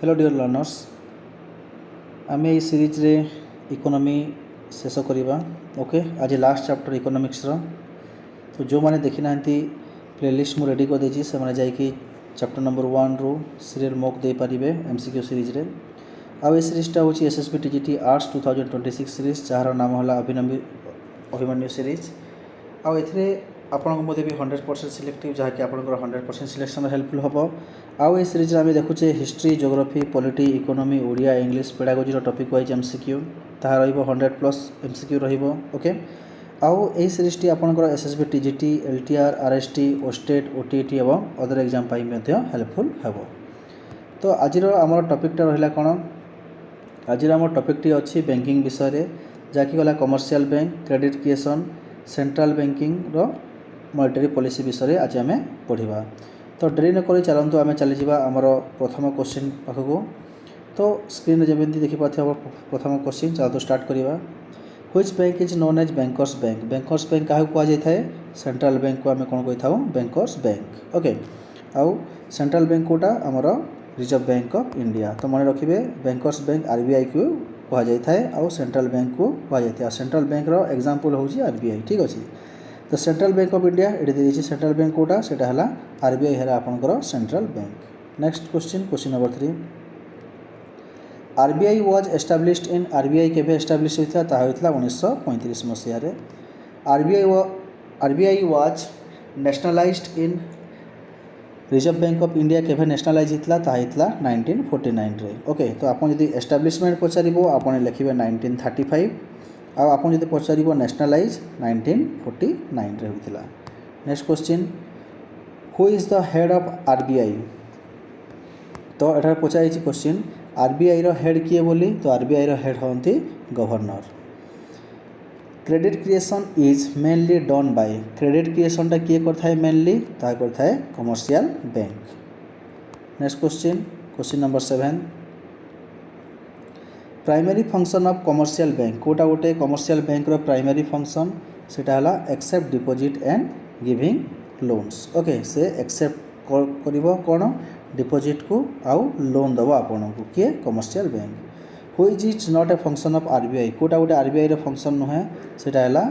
Hello dear learners आम ये series रे इकोनॉमी शेष करवा ओके आज लास्ट चैप्टर इकोनॉमिक्स तो जो मैंने देखी ना प्लेलिस्ट मु रेडी कर देछि से माने जाई कि चैप्टर नंबर 1 रू सीरियल मॉक दे पारिबे एमसीक्यू सीरीज रे आ ये सीरीजटा होची SSB TGT arts 2026 series jar नाम होला अभिमन्यु सीरीज आ एथिरे आपनको मते भी 100% सिलेक्टिव जहाँकि आपंकर 100% सिलेक्शन हेल्पफुल हम आउ ये सीरीज आम देखुचे history geography polity economy Odia English pedagogy topic wise MCQ ताहा 100+ एमसीक्यू ओके आउ ये सीरीज टी आपंकर SSB TGT LTR RST OSTET OTT एवं अदर एग्जाम हेल्पफुल हम तो आज आम टॉपिकटा रहा कौन आज आम टॉपिकटी अच्छी बैंकिंग विषय जहाँकि गला commercial bank credit creation central banking monetary policy विषय आज आम पढ़ा तो डेरी नक चलतु आम चली आमर प्रथम क्वेश्चन पाखक तो स्क्रीन जमी देखिपे प्रथम क्वेश्चन चलतु स्टार्ट करवा which bank is known as bankers bank क्या कहुए सेंट्रल बैंक को आम कौन कही था बैंकर्स बैंक ओके आउ सेंट्रल बैंक कोटा आमर रिजर्व बैंक ऑफ इंडिया तो मन रखिए बैंकर्स बैंक आरबीआई को कहुए आउ सेंट्रल बैंक को कहुए सेंट्रल बैंक रो एग्जांपल होची आरबीआई ठीक अच्छे तो सेंट्रल बैंक ऑफ इंडिया ये देखिए सेंट्रल बैंक कोटा से आरबीआई है आपंकर central bank next question number 3 RBI was established in RBI केवे एस्टाब्लिश होता 1935 मसीह RBI was nationalised in Reserve Bank of India केवे नेशनलाइज होता 1949 रे ओके तो आप एस्टाब्लिशमेंट पचार आप लिखे 1935 आप पचार नेशनलाइज 1949 रे होता next question who is the head of RBI तो एठार पचार क्वेश्चन आरबीआई रो हेड किए बोली तो आरबीआई रो हेड होती governor credit creation is mainly done by credit क्रिएशनटा किए करथाय मेनली ता करथाय commercial bank next question number 7 primary function of commercial bank कोटा गोटे कमर्शियल बैंक रो प्राइमरी फंक्शन सेटा हला accept deposit and giving loans okay से एक्सेप्ट करिवो कोन डिपॉजिट को आउ लोन दबो आपन को किए commercial bank which is not a function of RBI कोटा गोटे आरबीआई रो फंक्शन नुहे सेटा हला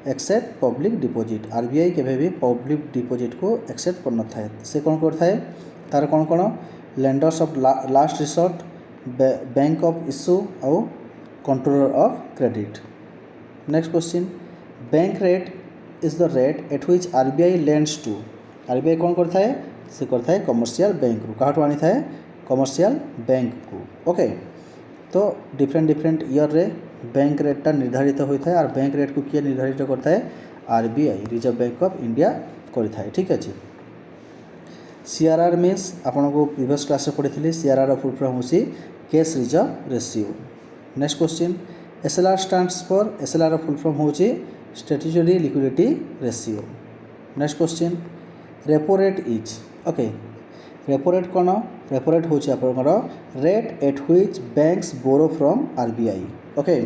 एक्सेप्ट पब्लिक डिपॉजिट आरबीआई केबे भी पब्लिक डिपॉजिट को एक्सेप्ट कर नथाय से कोन करथाय तार कोन कोन lenders of last resort bank of issue आउ controller of credit next question bank rate is the rate at which RBI lends to RBI कौन करता है से करता है कमर्शियल बैंक को कहाँ आनी था कमर्शियल बैंक को ओके तो डिफरेंट ईयर रे बैंक रेटा निर्धारित होता है और बैंक रेट को किए निर्धारित करता है RBI Reserve Bank of India करता है ठीक अच्छे सीआरआर मीन्स आपन को प्रीवियस क्लास पढ़ी सीआरआर फुल फॉर्म होची cash reserve ratio next question SLR stands for SLR full form होची statutory liquidity ratio next question repo rate is okay repo rate कौन रेपो रेट होची आपनकर rate at which banks borrow from RBI okay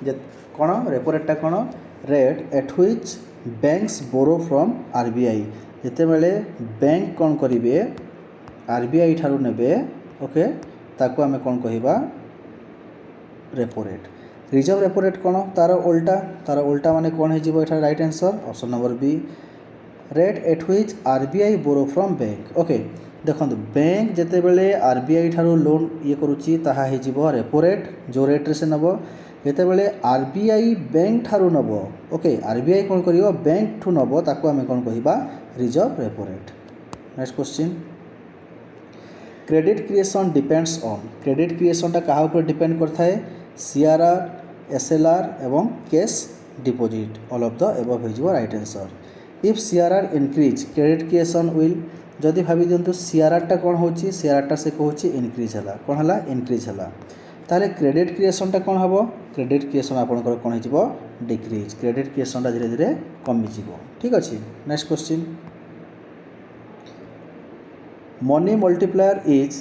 जे कौन repo रेटा कौन rate at which banks borrow from RBI जिते बेले बैंक कौन करेंगे आरबीआई ठारू नेबे ओके ताको आमे कौन कहिबा repo rate reserve repo rate कौन तार उल्टा माने कौन हो right answer option number B rate at which RBI borrow from bank okay देखो बैंक जिते बेले आरबीआई ठारू लोन ये करुच्ची ताहा हो रेपो रेट जो रेट रे से नब जिते बेले आरबीआई बैंक ठारू नब ओके आरबीआई कौन करियो बैंक ठू नब ताको आमे कौन कहिबा reserve repo rate next question credit creation depends on credit creation क्या ऊपर डिपेंड करता है सीआरआर एसएलआर एवं cash deposit all of the above हो right answer if CRR increase credit creation will जदि भाभी दिंतु सीआरआर कौन हो सीआरआर से कहूँ इनक्रीज है कौन है इनक्रीज है ताहले क्रेडिट क्रिएशन कौन हम क्रेडिट क्रिएशन आपंकर कौन हो डिक्रीज क्रेडिट क्रिएशन धीरे धीरे कमिज ठीक अच्छे next question money multiplier is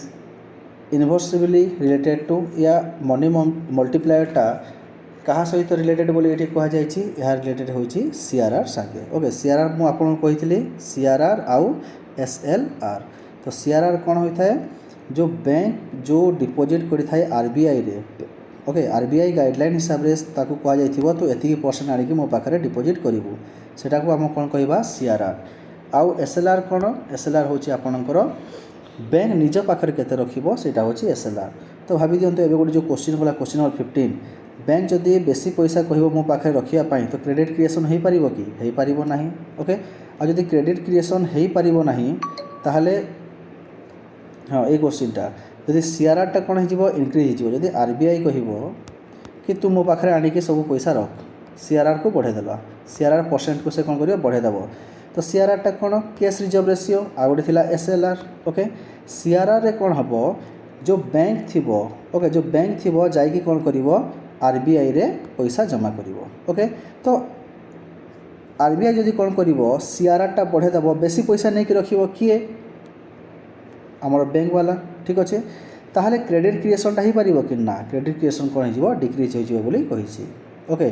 inversely related to या मनी मल्टीप्लायरटा क्या सहित रिलेटेड बोली ये कहुई रिलेटेड होची सीआरआर संगे ओके सीआरआर मुझे कही सीआरआर आउ एसएलआर तो सीआरआर कौन होता है जो बैंक जो डिपोजिट करिथाए आरबीआई रे ओके आरबीआई गाइडलाइन हिसाब से ताकू कह जाइथिबो तो एतिकी परसेंट आनिकी मो पाखरे डिपोजिट करिवु सेटा को हम कोन कहबा सीआरआर। आउ एसएलआर कोन एसएलआर होची आपनकर बैंक निज पाखरे केते रखिबो सेटा होची एसएलआर। तो भाबी दियंतो एबे गोटे जो क्वेश्चन होला क्वेश्चन नंबर 15 बैंक जदि बेसी पैसा कहबो मो पाखरे रखिया पाई तो क्रेडिट क्रिएशन हेई परिबो कि हेई परिबो नाही। ओके आ जदि क्रेडिट क्रिएशन हेई परिबो नाही ताहले हाँ ये क्वेश्चनटा जदि सीआरआर कौन हो इनक्रिज हो जदि आरबीआई कहब कि तू मो पाखे आनिकी सब पैसा रख सीआरआर को बढ़ेदेल सीआरआर परसेंट को से कौन कर बढ़ेदेव तो सीआरआर कौन कैश रिजर्व रेशियो आ गोटे थिला एसएलआर। ओके सीआरआर रे कौन हम जो बैंक थी ओके जो बैंक थी जाइकी कौन कर आरबीआई रे पैसा जमा कर। ओके तो आरबीआई जदि कौन कर सीआरआर बढ़ेदेव बेसी पैसा नहीं रखिए किए आमर बैंक वाला ठीक अच्छे ताहले क्रेडिट क्रिएशनटा हो पार कि ना क्रेडिट क्रिएशन कौन हो डिक्रिज हो बोली कही। Okay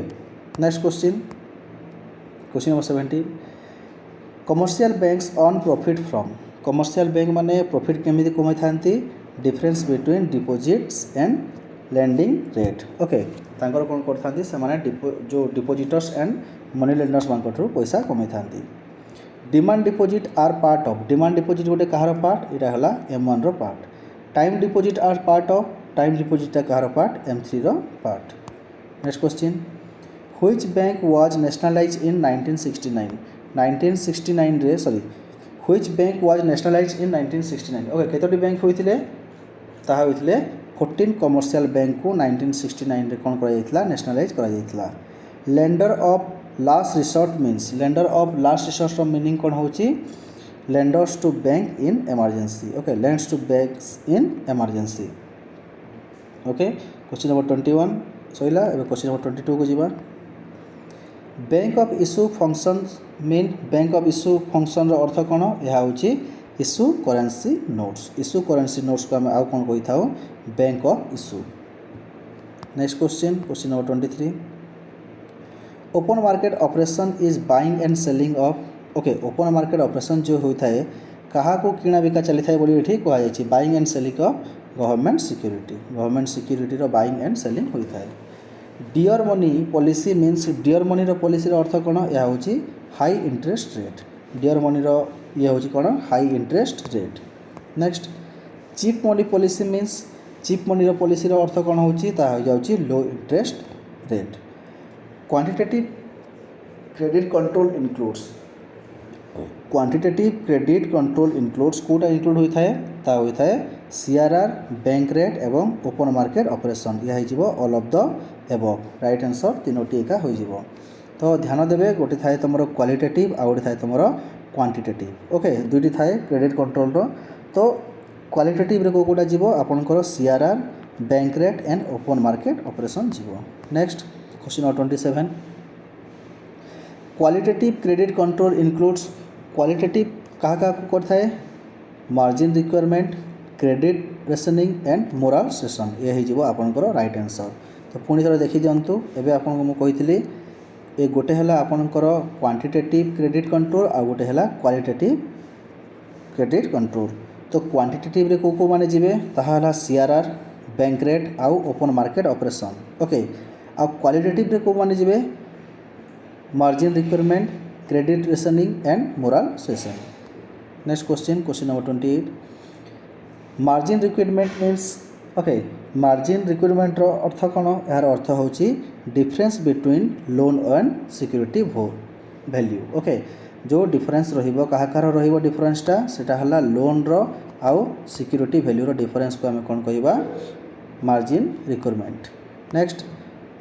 next question number 17 commercial banks on profit from commercial bank माने प्रॉफिट केमिति कमाई थांती difference between deposits and lending rate. Okay तांकर कौन करथांती से माने जो डिपोजिटर्स एंड मनी लेंडर्स मानकठू पैसा कमाई थांती। Demand deposit are part of demand deposit गोटे कहार पार्ट इटा हला M1 रो part. Time deposit are part of time deposit कहार पार्ट M3 रो part. Next question which bank was nationalise in 1969 रे sorry which bank was nationalise in 1969। Okay केतोटी bank होइथिले ताहा होइथिले 14 कमर्शियल बैंक को 1969 रे कोन करा जायतिला नेशनलाइज करा जायतिला। Lender of last resort means lender of last resort meaning कौन होची lenders to bank in emergency. Okay lends to banks in emergency. Okay question number 21 सइला एबे क्वेश्चन नंबर 22 को जीवा। Bank of issue function mean bank of issue function रो अर्थ कौन यह होची issue currency notes issue currency notes को हम आउ कौन कहि थाउ bank of issue. Next question number 23 open market operation is buying and selling of okay open market operation जो होता है कहा को किना बिका चली थाए बोली ठीक कहा जाय buying and selling of government security रो बाइंग एंड सेलिंग होता है। Dear money policy means dear money रो पॉलिसी रो अर्थ कौन यह होची high interest rate dear money रो ये होची कौन high interest rate. Next cheap money policy means cheap money रो पॉलिसी रो अर्थ कौन होची ता हो जाउची low interest rate. Quantitative credit control includes quantitative credit control includes कोटा इनक्लूड होता है ता होता है सीआरआर बैंक रेट एवं ओपन मार्केट ऑपरेशन यह हो all of the above right answer तीनोटी एका हो। तो ध्यान देवे गोटे थाए तुम क्वालिटेटिव आ गोटे थाए तुम क्वांटिटेटिव। ओके दुईटी थाए क्रेडिट कंट्रोल रो तो क्वालिटेटिव रे कोटा जीवो आपनकर CRR bank rate and open market operation जीवो। Next question number 27 qualitative credit control includes qualitative कहा करता है margin requirement credit rationing and moral suasion ये हो आपनकर राइट आंसर। तो पुणी थोड़ा देखी दिंतु एवं आपको कही ए गोटे है आपनकर क्वांटिटेटिव क्रेडिट कंट्रोल आ गोटे है क्वालिटेटिव क्रेडिट कंट्रोल। तो क्वांटिटेटिव रे को माने जीवे ताहा सीआरआर बैंक रेट आउ ओपन मार्केट ऑपरेशन। ओके आ क्वालिटेटिव रे को माने जीवे margin requirement credit rationing and moral suasion. Next question number 28 margin requirement means okay margin requirement रो अर्थ कौन यार अर्थ होची difference between loan and security value. Okay जो डिफरेंस रहिबो कहा कार रहिबो डिफरेंसटा सेटा हला लोन रो आउ सिक्योरिटी वैल्यू रो डिफरेंस को हमें कौन कहबा margin requirement. Next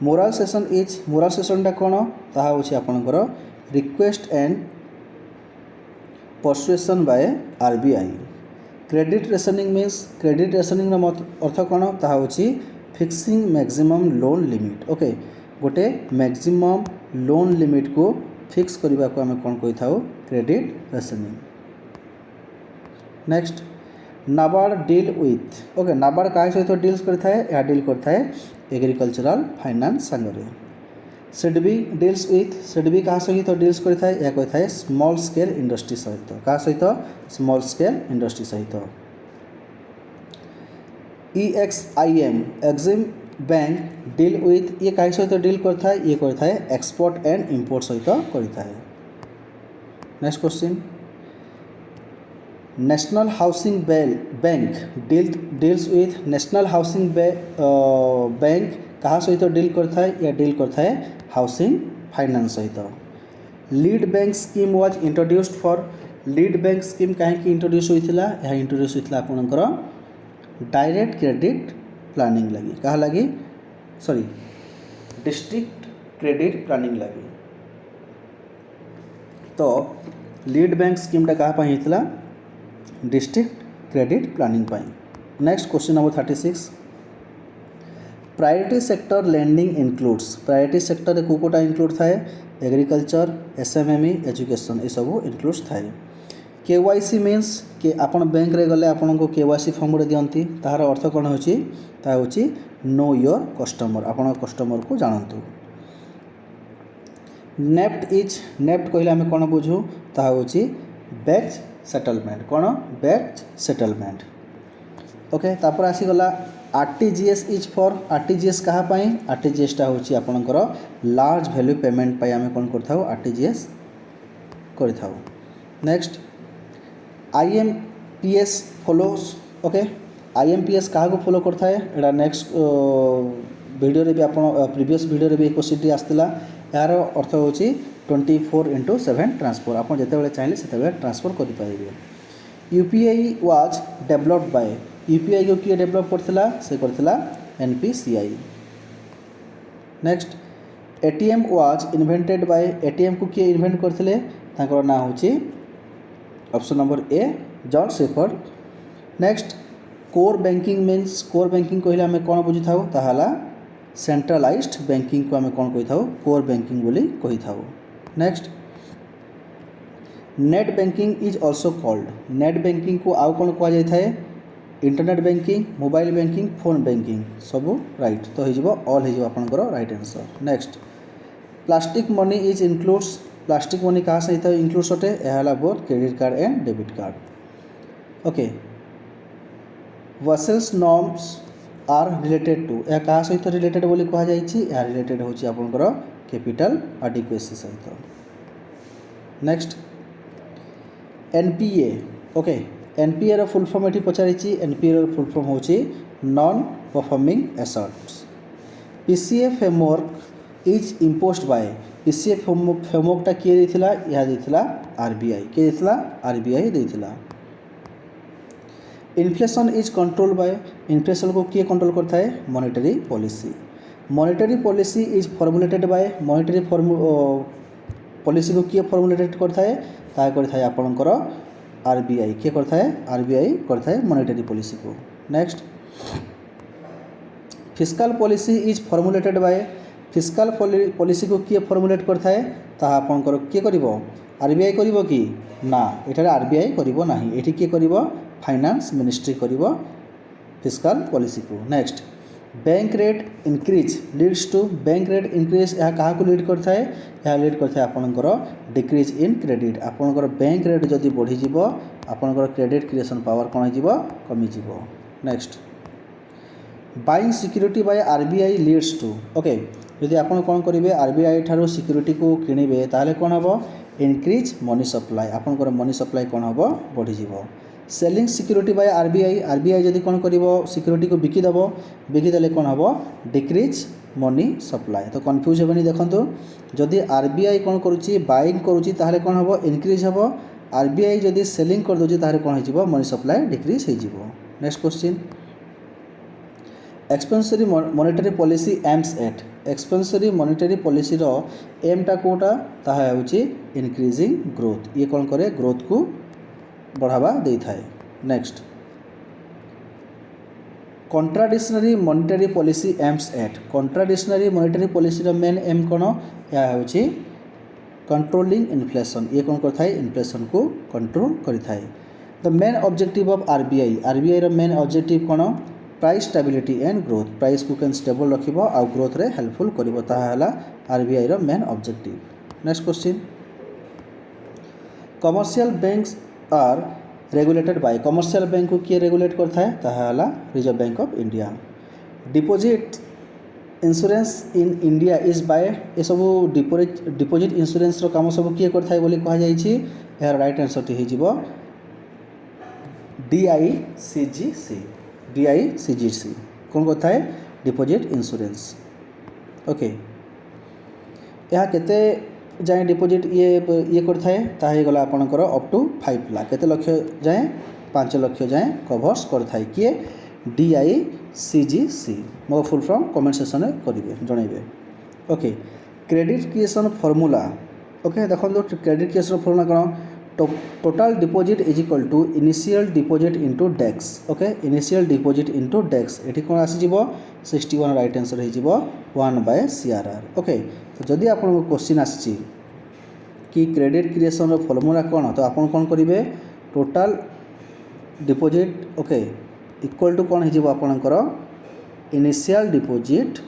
moral suasion कौन ताहा होची आपनकर request and persuasion by RBI. Credit rationing means credit rationing अर्थ कौन ताहा होची fixing maximum loan limit. Okay गोटे मैक्सिमम लोन लिमिट को फिक्स करने को आम कौन कही था credit rationing. Next NABARD deal with okay NABARD क्या सहित डील्स करता है यह डील करता है एग्रीकल्चरल फाइनान्स सांगरे। सिडबी डील्स विथ सिडबी क्या सहित डील्स करता है यह कहता है स्मॉल स्केल इंडस्ट्री सहित क्या सहित स्मॉल स्केल इंडस्ट्री सहित। EXIM Exim bank deal with ये कहीं सहित डील करता है ये करता है एक्सपोर्ट एंड इंपोर्ट सहित करता है। Next question national housing bank deals with national housing bank कहाँ सहित डील करता है या डील करता है हाउसिंग फाइनेंस सहित। Lead bank scheme was introduced for lead bank scheme कहीं इंट्रोड्यूस होता है यह इंट्रोड्यूस होता आपणकर डायरेक्ट क्रेडिट प्लानिंग लगी कहा लगी सॉरी डिस्ट्रिक्ट क्रेडिट प्लानिंग लगी। तो लीड बैंक स्कीमटा क्या होता डिस्ट्रिक्ट क्रेडिट प्लानिंग पाई। Next question number 36 priority sector lending includes priority sector कोटा इनक्लूड थाए एग्रीकल्चर SMME एजुकेशन ये सब इनक्लूड्स थाए। KYC मीन्स कि आपण बैंक रे गले आपण को KYC फॉर्म गुड़े दियंती तार अर्थ कौन होची ता होची नो योर कस्टमर आपण कस्टमर को जानतु। नेफ्ट कहले आम कौन बुझू ता होची बैच सेटलमेंट कौन बैच सेटलमेंट। ओके तापर आसीगला RTGS इज फॉर RTGS कहा पाई RTGS टा होची आपणकर लार्ज वैल्यू पेमेंट पाई आम कौन करथाउ RTGS करथाउ। Next IMPS follows okay IMPS क्या फॉलो करता है एटा नेक्स्ट वीडियो रे भी आप प्रीवियस वीडियो रे भी क्वेश्चन आसला यार अर्थ होची 24/7 ट्रांसफर आप जिते चाहिए से ट्रांसफर करेंगे। UPI was developed by UPI को किए डेवलप करथिला से करथिला NPCI। Next ATM was invented by ATM को किए इन्वेंट करथिले तांकर ना होची option number A George shepherd. Next core banking means core banking कहले आम कौन बुझी था ताहाला सेंट्रलाइज्ड बैंकिंग को आम कौन कही था कोर बैंकिंग बोली कही था। Next net banking is also called net banking को आउ कौन कह जाए internet banking mobile banking phone banking सब राइट तो ऑल हो आपंकर right answer. Next plastic money is includes plastic money क्या सहित इनक्लूड्स अटे यह both credit card and debit card. Okay वसेल्स नॉर्म्स आर रिलेटेड टू यह क्या सहित रिलेटेड बोली कह जाए रिलेटेड होची आपनकर कैपिटल एडिक्वेसी सहित। नेक्स्ट NPA ओके NPA रो फुल फॉर्म ये पचारि NPA रो फुल फॉर्म होची non performing assets. PCA framework is imposed by PCA फ्रेमवर्कटा किए देथिला यह देथिला RBI किए देथिला RBI देथिला। Inflation is control by inflation को किए कंट्रोल करता है monetary policy. Monetary policy is formulated by monetary policy को किए फॉर्मुलेटेड करता है ता करता है आपनकर RBI किए करता है RBI करता है मॉनेटरी पॉलिसी को। Next fiscal policy is formulated bye fiscal policy को किए फॉर्मुलेट करता है ता आपनकर किए करिवो RBI करिवो कि ना एठारे RBI करिवो नाही एठी किए करिवो फाइनेंस मिनिस्ट्री करिवो फिस्कल पॉलिसी को। Next bank rate increase leads to bank rate increase यह क्या लीड करता है यह लीड करता है आपनकर डिक्रीज इन क्रेडिट आपनकर बैंक रेट जदि बढ़ी जीवो आपनकर क्रेडिट क्रिएशन पावर कौन हो कमी जीवो। Next buying security by RBI leads to okay यदि आपन कौन करेंगे RBI ठारो सिक्यूरिटी को किणवे ताहले कौन हम इनक्रीज मनी सप्लाई आपनकर मनी सप्लाई कौन हम बढ़ी जीवो। सेलिंग सिक्यूरिटी बाय RBI जदि कौन कर सिक्यूरिटी को बिकिदेले कौन हम डिक्रीज मनी सप्लाई तो कन्फ्यूज हेबनी देखो जदि RBI कौन करुच्ची बाइंग करुच्ची ताहले कौन हम इनक्रीज हम RBI जदि सेलिंग कर दूची ताहले कौन हो मनी सप्लाई डिक्रीज हो। Next question expansionary monetary policy aims at expansionary monetary policy रो एमटा कोटा ताहा होची इनक्रीजिंग ग्रोथ ये कौन करे ग्रोथ को बढ़ावा दे थाए। Next contractionary monetary policy aims at contractionary monetary policy रो मेन एम कौन यह होची कंट्रोलिंग इन्फ्लेशन ये कौन करता है इन्फ्लेशन को कंट्रोल करता है। The main objective of RBI रो मेन ऑब्जेक्टिव कौन price stability and growth price को कैन स्टेबल रखिबो आ ग्रोथ रे हेल्पफुल करिवो ताहा हला RBI रो main objective. Next question commercial banks are regulated by commercial bank को किए रेगुलेट करता है ताहा Reserve Bank of India. Deposit insurance in India is by ये सब डिपोजिट इंश्योरेंस काम सब किए करता है बोली कहा जाइछि। यार राइट आंसर टी हो DICGC। DICGC कौन करता है डिपोजिट इंश्योरेंस। ओके यह केते जाए डिपोजिट ये करता है ताहे गला आपनकर अप टू 5 लाख केते लक्ष जाए 5 लाख जाए कभर्स करता है किए DICGC मो फुल फॉर्म कमेंट सेक्शन में करेंगे जनइबे। Okay credit creation formula. Okay देखो क्रेडिट क्रिएशन फॉर्मूला कौन total deposit is equal to initial deposit into decks. Okay initial deposit into decks ये कौन आसीज 61 राइट आंसर हो 1/CRR। ओके तो जदि आप क्वेश्चन आसी कि क्रेडिट क्रिएशन फॉर्मूला कौन तो आप कौन करेंगे total deposit okay equal to कौन हो आपणकर initial deposit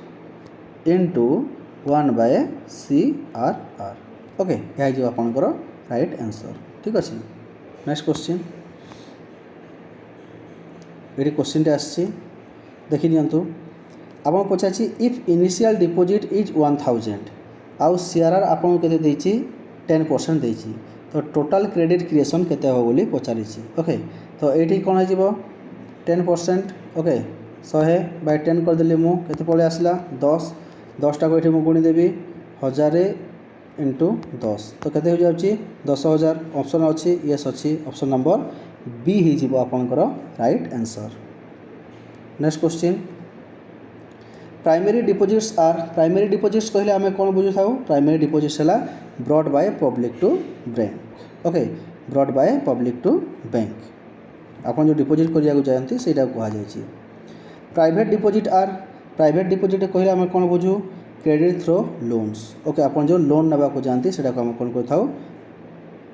into 1/CRR। Okay यह आपणकर राइट आंसर ठीक अच्छे। नेक्स्ट क्वेश्चन ये क्वेश्चन टे आसी देखी दिंतु आपन पचार इफ इनिशियल डिपोजिट इज 1000 आउ CRR आपन केते देछि 10% देछि तो टोटल क्रेडिट क्रिएशन केते हो बोली पचारि। ओके तो ये कौन हो 10% ओके 100/10 करदेली मु केते पळे आसला 10 टाको ये गुणी देवी 1000 इंटू 10 तो केते हो जाउची 10,000 ऑप्शन अच्छी येस अच्छी ऑप्शन नंबर बी हो आपनकर right answer. Next question primary deposits are primary deposits कहले आम कौन बुझु था प्राइमरी डिपोजिट्स है brought by public to bank. Okay brought by public to bank आप जो डिपोजिट करिया चाहते से कहुई। Private deposit are private deposit कहले आम कौन बुझु क्रेडिट थ्रो लोन्स। ओके आप जो लोन नाक जाती से आम कौन कर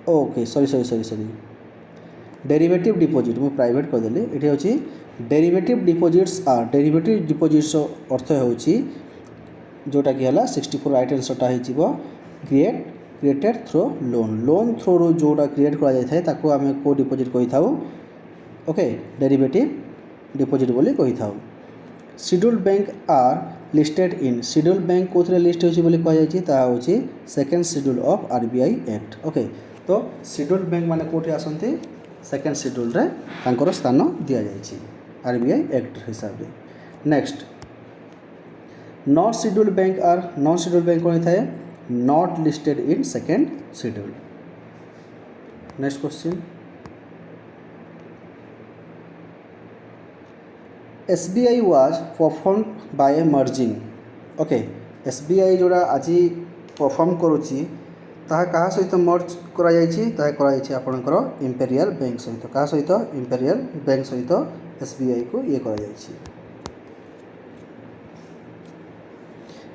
ओके सॉरी डेरिवेटिव डिपोजिट मु प्राइवेट करदेली ये हूँ derivative deposits are derivative deposits अर्थ होची जोटा कि है 64 राइट आंसरटा हो created through loan loan through जोटा क्रिएट कर आम को डिपोजिट कही था ओके डेरिवेटिव डिपोजिट बोली कही था। Scheduled bank are listed in schedule bank कौन लिस्ट होती second schedule of RBI act. Okay तो शेड्यूल बैंक माने कोठी आसंती सेकेंड शेड्यूल रे तांकर स्थान दिया जायछि RBI एक्ट हिसाब से। Next non schedule bank are non schedule bank कौन था not listed in second schedule. Next question SBI was perform by merging. Okay SBI जोड़ा आज परफॉर्म करुच्ची कहा सहित मर्ज कर आपणकर इंपेरियल बैंक सहित क्या सहित इंपेरियल बैंक सहित SBI को ये कर।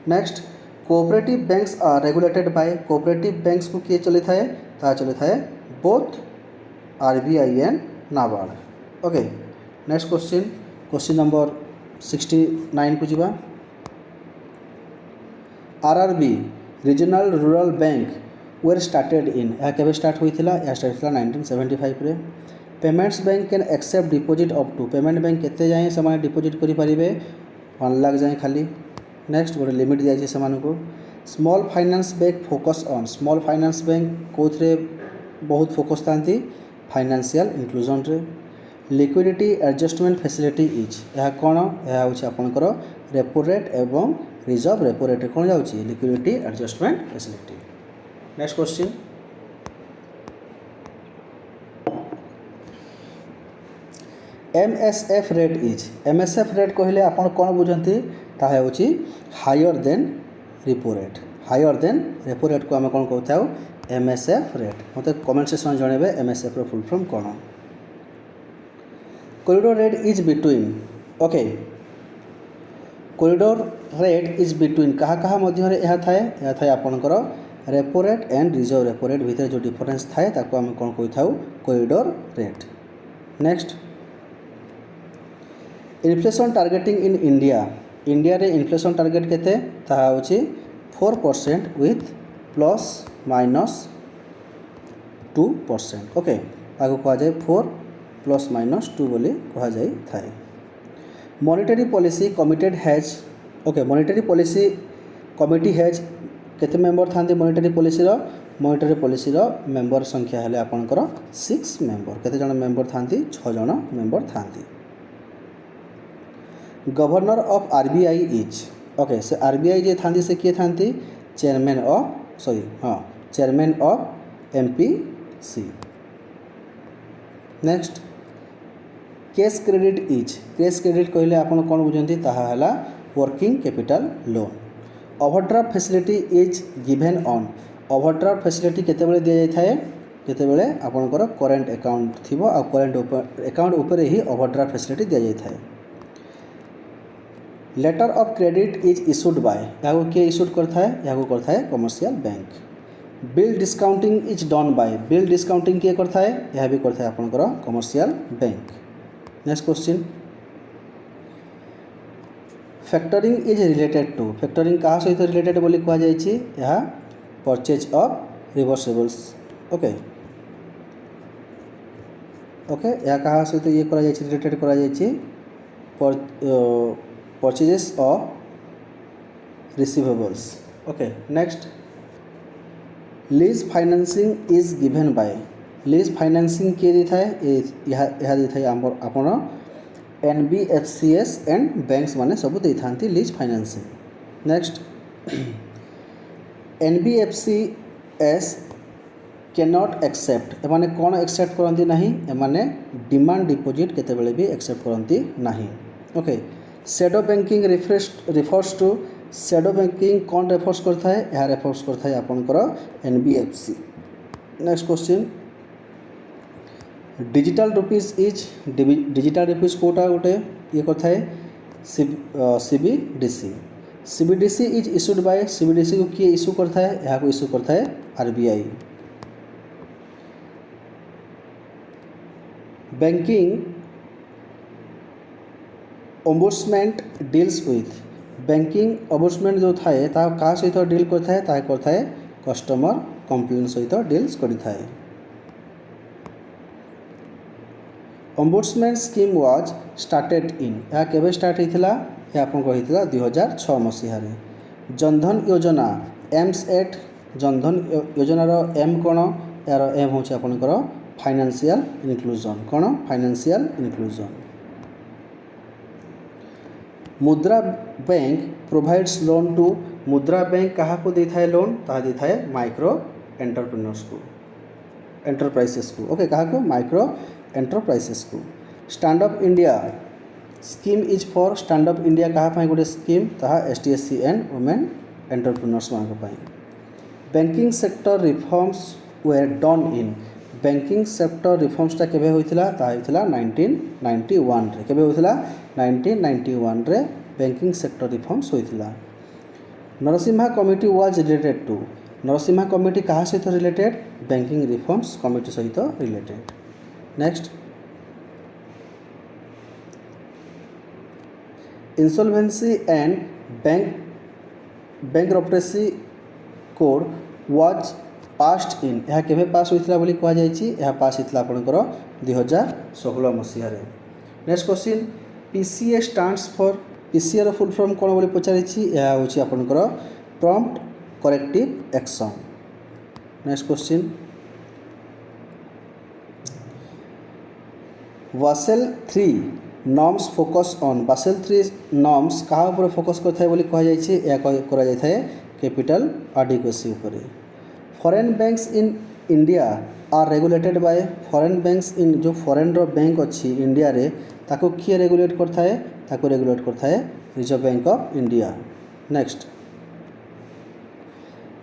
Next cooperative banks are regulated by cooperative banks को किए चली थाए चली थाए both RBI and NABARD. Okay next question number 69 को जीवा RRB regional rural bank were started in यह केवे स्टार्ट होता है स्टार्ट होता 1975 रे। Payments bank can accept deposit up to payment bank केते जाए से डिपोजिट करेंगे 1 लाख जाए खाली। नेक्स्ट गोटे लिमिट दिया से small finance bank focus on small finance bank कौन बहुत फोकस था फाइनेंशियल इंक्लूजन रे। लिक्विडिटी एडजस्टमेंट फैसिलिटी इज यह कौन यह हूँ आपंकर रेपो रेट एवं रिजर्व रेपो रेट कौन जाऊँगी liquidity adjustment facility. Next question MSF rate is MSF rate कहले आप कौन बुझती हूँ higher than repo rate higher than repo rate को आम कौन कहता MSF रेट मतलब कमेंट सेक्शन जनइबे MSF रो फुल फॉर्म कौन। Corridor rate is between okay corridor rate is between कहा मध्य यह थाए आपणकर repo rate and reserve repo rate भितर जो डिफरेंस थाए ताको आम कौन कही था corridor rate. Next inflation targeting in India रे इन्फ्लेशन टार्गेट केते ताहा होची 4% विथ +- 2%। ओके ତାକୁ କୁହାଯାଏ 4+-2 ବୋଲି କୁହାଯାଇଥାଏ। Monetary policy committed hedge okay monetary policy committee hedge କେତେ ମେମ୍ବର ଥାନ୍ତି ମନିଟାରୀ ପଲିସିର ମେମ୍ବର ସଂଖ୍ୟା ହେଲେ ଆପଣଙ୍କର 6 ମେମ୍ବର। କେତେ ଜଣ ମେମ୍ବର ଥାନ୍ତି 6 ଜଣ ମେମ୍ବର ଥାନ୍ତି। Governor of RBI is okay से आरबीआई जे थांती से किए थांती chairman of MPC. Next cash credit कहले आपन कौन बुझंती ताहा हला working capital loan. Overdraft facility is given on overdraft facility केते बेले दिया जाय थाए केते बेले आपनकर करेंट अकाउंट थिबो आ करेंट अकाउंट ऊपर ही ओवरड्राफ्ट फैसिलिटी दिया जाय थाए। Letter of credit is issued by यहाँ किए इशूड करता है यहाँ करता है commercial bank. Bill discounting is done by bill discounting किए करता है यह भी करता है आपनकर commercial bank. Next question factoring is related to factoring क्या सहित रिलेटेड बोली कह जाइए यह purchase of receivables okay okay यह क्या सहित ये करा जाइए रिलेटेड करा जाइए purchases of receivables okay. Next lease financing is given by lease financing किए दी थाए यह दी थाए आपण एनबीएफसीएस एंड बैंक्स माने सब दे थांती lease financing. Next NBFCs cannot accept एमाने कौन एक्सेप्ट करती नहीं एमाने डिमांड डिपोजिट केते बेले भी एक्सेप्ट करती नहीं okay. Shadow banking refers to shadow banking कौन रेफर्स करता है यह रेफर्स करता है आपनकर NBFC. Next question digital rupees is digital rupees कोटा गोटे ये करता है CBDC is issued by CBDC को किए इशू करता है यहाँ को इशू करता है RBI. Banking ombudsman deals with banking ombudsman जो थाए ता क्या सहित डील करता है ताहे करता है कस्टमर कंप्लेन सहित डील्स करता है। Ombudsman scheme was started in यह केबे स्टार्ट होता है आपको 2006 मसीह। जनधन योजना एम्स एट जनधन योजनार एम कौन यार एम हूँ आपंकर फाइनेंशियल इनक्लूजन कौन financial inclusion. Mudra bank provides loan to Mudra bank क्या को दे थाए लोन ता दे थाए माइक्रो एंटरप्रेन्योर्स को एंटरप्राइजेस को ओके क्या को माइक्रो एंटरप्राइजेस को। Stand Up India scheme is for Stand Up India क्या गोटे स्कीम ताहा एसटीएससी एंड वुमेन एंटरप्रेन्योर्स मान banking sector reforms were done in banking sector रिफॉर्म्सटा केबे होइथिला ता होइथिला 1991 रे केबे होइथिला 1991 रे बैंकिंग सेक्टर रिफॉर्म्स होइथिला। Narasimha committee was related to Narasimha committee कहा सहित रिलेटेड बैंकिंग रिफॉर्म्स कमिटी सहित related. Next insolvency and bankruptcy code was passed in यह केबे पास होइथिला बोली कहा जायछि यह पास होइथिला आपनकर 2016 मसीह रे। Next question PCA stands for PCA रो फुल फॉर्म कोन बोली पचारिछि यह होछि आपनकर prompt corrective action. Next question Basel 3 norms focus on Basel 3 norms कहा ऊपर फोकस करथाय बोली कहा जायछि यह करा जायथाय कैपिटल एडिक्वेसी ऊपर। Foreign banks in India are regulated by foreign banks in जो फॉरेन रो बैंक अच्छी इंडिया रे ताको किए रेगुलेट करता है ताको रेगुलेट करता है reserve Bank of India. Next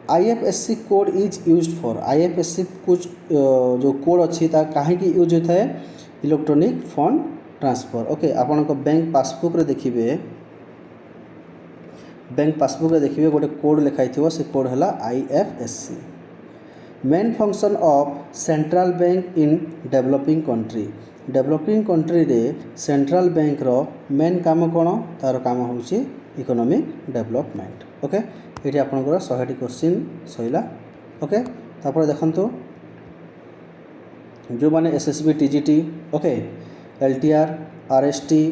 IFSC code is used for IFSC कुछ जो कोड अच्छी ता कहीं यूज होता है इलेक्ट्रॉनिक फंड ट्रांसफर ओके। आपण को बैंक पासबुक रे देखिबे गोटे कोड लिखाई थी से कोड है IFSC. Main function of central bank in developing country रे सेंट्रल बैंक रो मेन काम कौन तार काम होची इकोनॉमिक डेवलपमेंट ओके। ये आपनकर 100टी क्वेश्चन सइला ओके। तापर देखंतु जो मैंने SSB TGT okay LTR RST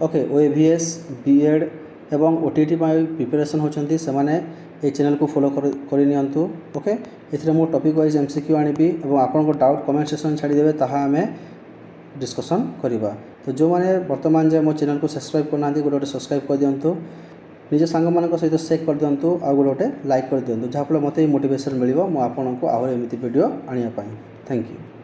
okay OAVS BEd एवं ओटीटी प्रिपरेशन होती से माने ये चैनल को फॉलो कर नियंतु ओके एथिरे मो टॉपिक वाइज एमसीक्यू आनिबी एवं आपनको डाउट कमेंट सेक्शन छाड़ी देबे ताहा हमें डिस्कशन करिबा। तो जो मैंने वर्तमान जे मो चैनल को सब्सक्राइब करना गोटे सब्सक्राइब कर दिंतु निज सांग मान सहित सेक कर दिंतु आ गोटे लाइक कर दिंतु जहाँफल मत मोटिवेशन मिल आपको आहरी एमती वीडियो आने थैंक यू।